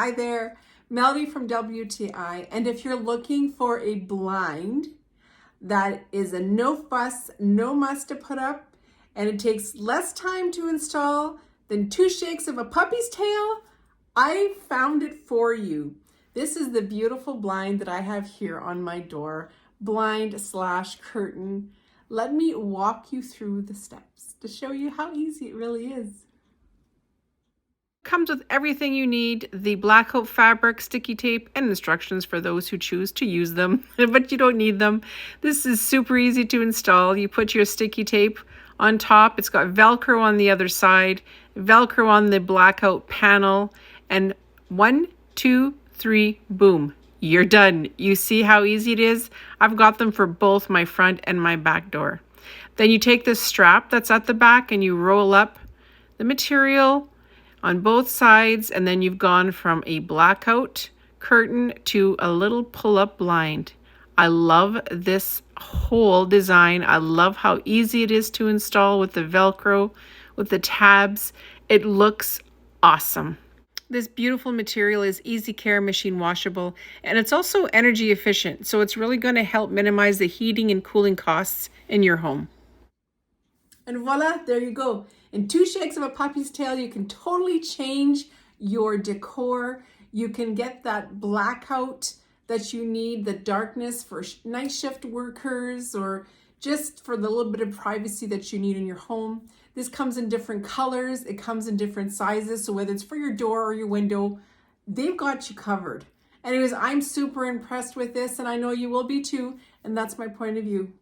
Hi there, Melody from WTI, and if you're looking for a blind that is a no fuss, no muss to put up, and it takes less time to install than 2 shakes of a puppy's tail, I found it for you. This is the beautiful blind that I have here on my door, blind/curtain. Let me walk you through the steps to show you how easy it really is. Comes with everything you need, the blackout fabric, sticky tape, and instructions for those who choose to use them, but you don't need them. This is super easy to install. You put your sticky tape on top. It's got Velcro on the other side, Velcro on the blackout panel, and 1, 2, 3, boom, you're done. You see how easy it is? I've got them for both my front and my back door. Then you take this strap that's at the back and you roll up the material on both sides, and then you've gone from a blackout curtain to a little pull-up blind. I love this whole design. I love how easy it is to install with the Velcro, with the tabs. It looks awesome. This beautiful material is easy care, machine washable, and it's also energy efficient, so it's really going to help minimize the heating and cooling costs in your home. And voila, there you go. In 2 shakes of a puppy's tail, you can totally change your decor. You can get that blackout that you need, the darkness for night shift workers, or just for the little bit of privacy that you need in your home. This comes in different colors. It comes in different sizes. So whether it's for your door or your window, they've got you covered. Anyways, I'm super impressed with this, and I know you will be too. And that's my point of view.